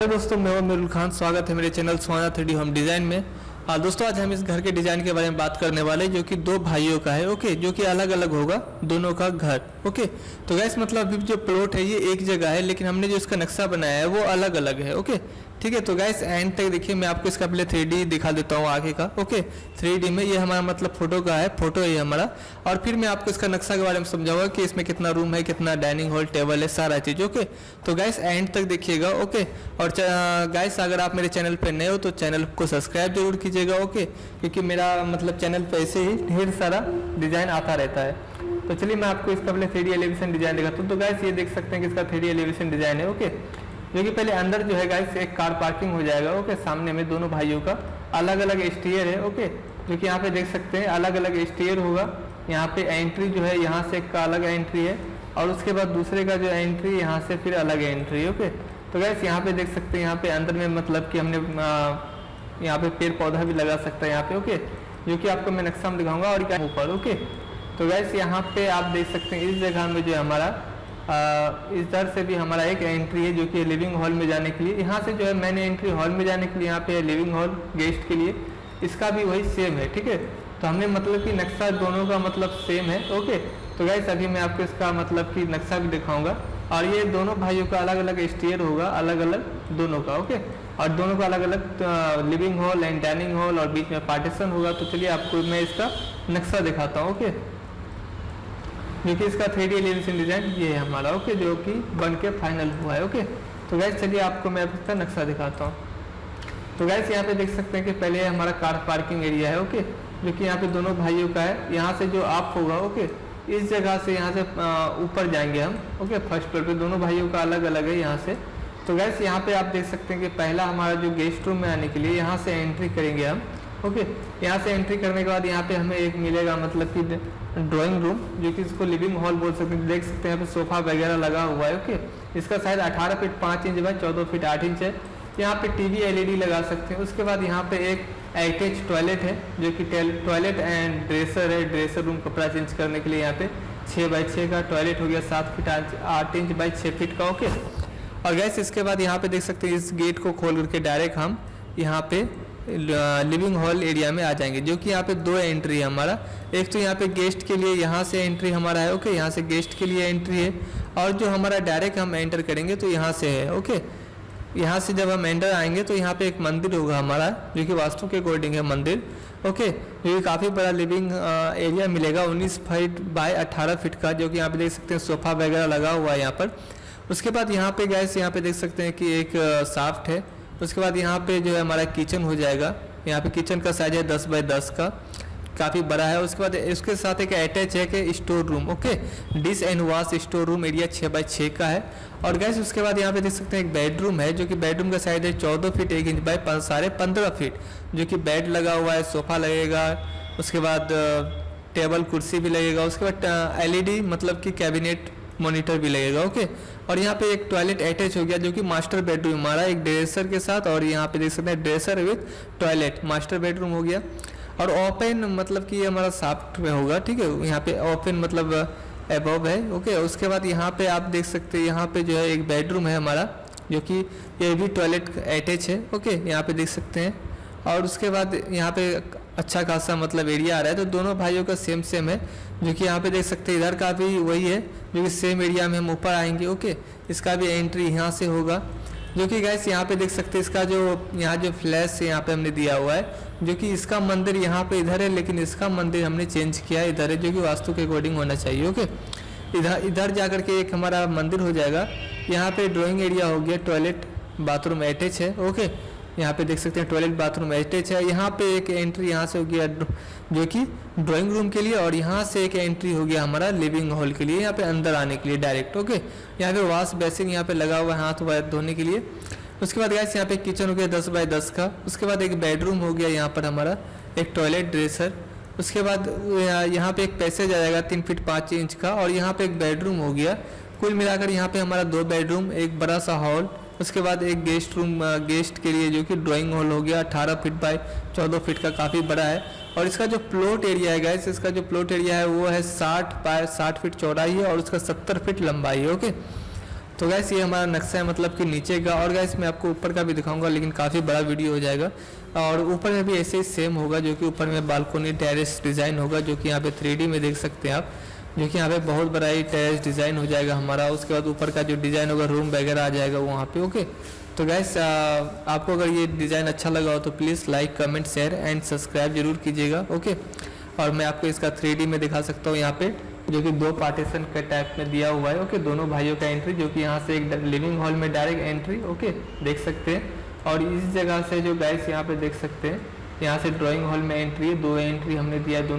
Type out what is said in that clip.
Hello दोस्तों, मैं हूं मेरुल खान। स्वागत है मेरे चैनल सुहाना 3D होम डिज़ाइन में। दोस्तों, आज हम इस घर के डिज़ाइन के बारे में बात करने वाले जो कि दो भाइयों का है। ओके, जो कि अलग अलग होगा दोनों का घर। ओके, तो गैस मतलब अभी जो प्लॉट है ये एक जगह है, लेकिन हमने जो इसका नक्शा बनाया है वो अलग अलग है। ओके, ठीक है। तो गैस एंड तक देखिए, मैं आपको इसका पहले 3D दिखा देता हूँ आगे का। ओके, 3D में ये हमारा मतलब फोटो का है, फोटो है हमारा। और फिर मैं आपको इसका नक्शा के बारे में समझाऊंगा कि इसमें कितना रूम है, कितना डाइनिंग हॉल, टेबल है, सारा चीज़। ओके, तो गैस एंड तक देखिएगा। ओके, और गैस अगर आप मेरे चैनल पर नए हो तो चैनल को सब्सक्राइब जरूर कीजिएगा। ओके, क्योंकि मेरा मतलब चैनल पर ऐसे ही ढेर सारा डिज़ाइन आता रहता है। तो चलिए मैं आपको इसका पहले 3D एलिवेशन डिज़ाइन दिखाता हूँ। तो गैस ये देख सकते हैं कि इसका 3D एलिवेशन डिज़ाइन है। ओके, जो कि पहले अंदर जो है गाइस एक कार पार्किंग हो जाएगा। ओके, सामने में दोनों भाइयों का अलग अलग स्टेयर है। ओके, जो कि यहाँ पे देख सकते हैं अलग अलग स्टेयर होगा। यहाँ पे एंट्री जो है यहाँ से एक का अलग एंट्री है, और उसके बाद दूसरे का जो एंट्री यहाँ से फिर अलग एंट्री है। ओके, तो गाइस यहाँ पे देख सकते हैं यहाँ पे अंदर में मतलब कि हमने यहाँ पे पेड़ पौधा भी लगा सकता है यहाँ पे। ओके, जो कि आपको मैं नक्शा में दिखाऊंगा और क्या ऊपर। ओके, तो गैस यहाँ पे आप देख सकते हैं इस जगह में जो है हमारा इस तरह से भी हमारा एक एंट्री है जो कि लिविंग हॉल में जाने के लिए। यहाँ से जो है मैंने एंट्री हॉल में जाने के लिए यहाँ पे लिविंग हॉल गेस्ट के लिए, इसका भी वही सेम है। ठीक है, तो हमने मतलब कि नक्शा दोनों का मतलब सेम है। ओके, तो गैस अभी मैं आपको इसका मतलब कि नक्शा भी दिखाऊंगा। और ये दोनों भाइयों का अलग अलग स्टेयर होगा, अलग अलग दोनों का। ओके, और दोनों का अलग अलग living hall and dining hall और बीच में पार्टीशन होगा। तो चलिए आपको मैं इसका नक्शा दिखाता हूँ। ओके, क्योंकि इसका 3D एलिवेशन डिज़ाइन ये है हमारा। ओके, जो कि बन के फाइनल हुआ है। ओके, तो गैस चलिए आपको मैं इसका नक्शा दिखाता हूँ। तो गैस यहाँ पे देख सकते हैं कि पहले हमारा कार पार्किंग एरिया है। ओके, जो कि यहाँ पे दोनों भाइयों का है। यहाँ से जो आप होगा, ओके, इस जगह से यहाँ से ऊपर जाएंगे हम। ओके, फर्स्ट फ्लोर पे दोनों भाइयों का अलग अलग है यहाँ से। तो गैस यहाँ पे आप देख सकते हैं कि पहला हमारा जो गेस्ट रूम में आने के लिए यहाँ से एंट्री करेंगे हम। ओके, यहाँ से एंट्री करने के बाद यहाँ पे हमें एक मिलेगा मतलब कि ड्राइंग रूम, जो कि इसको लिविंग हॉल बोल सकते हैं। देख सकते हैं यहाँ पे सोफा वगैरह लगा हुआ है। ओके, इसका size 18 feet 5 inch by 14 feet 8 inch है। यहाँ पे टीवी LED लगा सकते हैं। उसके बाद यहाँ पे एक अटैच टॉयलेट है, जो कि टॉयलेट एंड ड्रेसर है। ड्रेसर रूम कपड़ा चेंज करने के लिए यहाँ पे 6 बाय 6 का टॉयलेट हो गया, 7 फीट 8 इंच बाय 6 फीट का। ओके, और गैस इसके बाद यहाँ पे देख सकते हैं इस गेट को खोल करके डायरेक्ट हम यहाँ पे लिविंग हॉल एरिया में आ जाएंगे, जो कि यहाँ पे दो एंट्री है हमारा। एक तो यहाँ पे गेस्ट के लिए यहाँ से एंट्री हमारा है। ओके, यहाँ से गेस्ट के लिए एंट्री है, और जो हमारा डायरेक्ट हम एंटर करेंगे तो यहाँ से है। ओके, यहाँ से जब हम एंटर आएंगे तो यहाँ पे एक मंदिर होगा हमारा, जो कि वास्तु के अकॉर्डिंग है मंदिर। ओके, जो कि काफ़ी बड़ा लिविंग एरिया मिलेगा, 19 फीट बाय 18 फीट का, जो कि यहाँ पे देख सकते हैं सोफा वगैरह लगा हुआ है यहाँ पर। उसके बाद यहाँ पे गैस यहाँ पे देख सकते हैं कि एक साफ्ट है। उसके बाद यहाँ पे जो है हमारा किचन हो जाएगा। यहाँ पे किचन का साइज है 10 बाय 10 का, काफ़ी बड़ा है। उसके बाद इसके साथ एक अटैच है कि store room. Okay, dish and wash store room area 6 by 6 का है। और गैस उसके बाद यहाँ पे देख सकते हैं एक बेडरूम है, जो कि बेडरूम का साइज है 14 फीट 1 इंच बाय 15.5 फीट, जो कि बेड लगा हुआ है, सोफा लगेगा। उसके बाद टेबल कुर्सी भी लगेगा। उसके बाद LED मतलब कि कैबिनेट मॉनिटर भी लगेगा। ओके, और यहाँ पे एक टॉयलेट अटैच हो गया, जो कि मास्टर बेडरूम हमारा एक ड्रेसर के साथ। और यहाँ पे देख सकते हैं dresser with toilet, master bedroom हो गया। और ओपन मतलब कि ये हमारा साफ्ट में होगा। ठीक है, यहाँ पे ओपन मतलब अबव है। ओके, उसके बाद यहाँ पे आप देख सकते हैं यहाँ पे जो है एक बेडरूम है हमारा, जो कि ये भी टॉयलेट अटैच है। ओके, यहाँ पे देख सकते हैं। और उसके बाद यहाँ पे अच्छा खासा मतलब एरिया आ रहा है। तो दोनों भाइयों का सेम सेम है, जो कि यहाँ पे देख सकते हैं इधर का भी वही है, जो कि सेम एरिया में हम ऊपर आएंगे। ओके, इसका भी एंट्री यहाँ से होगा, जो कि गैस यहाँ पे देख सकते हैं इसका जो यहाँ जो फ्लैश यहाँ पे हमने दिया हुआ है, जो कि इसका मंदिर यहाँ पे इधर है, लेकिन इसका मंदिर हमने चेंज किया है, इधर है, जो कि वास्तु के अकॉर्डिंग होना चाहिए। ओके, इधर जा करके एक हमारा मंदिर हो जाएगा। यहाँ पे ड्राइंग एरिया हो गया, टॉयलेट बाथरूम अटैच है। ओके, यहाँ पे देख सकते हैं टॉयलेट बाथरूम अटैच है। यहाँ पे एक एंट्री यहाँ से हो गया जो कि ड्राइंग रूम के लिए, और यहाँ से एक एंट्री हो गया हमारा लिविंग हॉल के लिए, यहाँ पे अंदर आने के लिए डायरेक्ट। ओके, यहाँ पे वॉश बेसिन यहाँ पे लगा हुआ है हाथ वाथ धोने के लिए। उसके बाद गैस यहाँ पे किचन हो गया 10 बाय 10 का। उसके बाद एक बेडरूम हो गया यहाँ पर हमारा, एक टॉयलेट ड्रेसर। उसके बाद यहाँ पे एक पैसेज आ जाएगा 3 फीट 5 इंच का, और यहाँ पे एक बेडरूम हो गया। कुल मिलाकर यहाँ पे हमारा 2 बेडरूम, एक बड़ा सा हॉल। उसके बाद एक गेस्ट रूम गेस्ट के लिए, जो कि ड्राइंग हॉल हो गया, 18 फीट बाय 14 फीट का, काफ़ी बड़ा है। और इसका जो प्लॉट एरिया है गैस, इसका जो प्लॉट एरिया है वो है 60 बाय 60 फीट चौड़ाई है, और उसका 70 फीट लंबाई है। ओके, तो गैस ये हमारा नक्शा है, मतलब कि नीचे का। और गैस मैं आपको ऊपर का भी दिखाऊंगा, लेकिन काफ़ी बड़ा वीडियो हो जाएगा। और ऊपर में भी ऐसे ही सेम होगा, जो कि ऊपर में बालकोनी टेरेस डिज़ाइन होगा, जो कि यहाँ पे 3D में देख सकते हैं आप, जो कि यहाँ पे बहुत बड़ा ही टेरेस डिज़ाइन हो जाएगा हमारा। उसके बाद ऊपर का जो डिज़ाइन होगा, रूम वगैरह आ जाएगा वहाँ पे। ओके, तो गैस आपको अगर ये डिज़ाइन अच्छा लगा हो तो please like, comment, share and subscribe जरूर कीजिएगा। ओके, और मैं आपको इसका 3D में दिखा सकता हूँ यहाँ पे, जो कि 2 पार्टीशन के टाइप में दिया हुआ है। ओके, दोनों भाइयों का एंट्री, जो कि यहाँ से एक लिविंग हॉल में डायरेक्ट एंट्री, ओके, देख सकते हैं। और इस जगह से जो गाइस यहाँ पे देख सकते हैं, यहाँ से ड्राइंग हॉल में एंट्री है, 2 एंट्री हमने दिया दोनों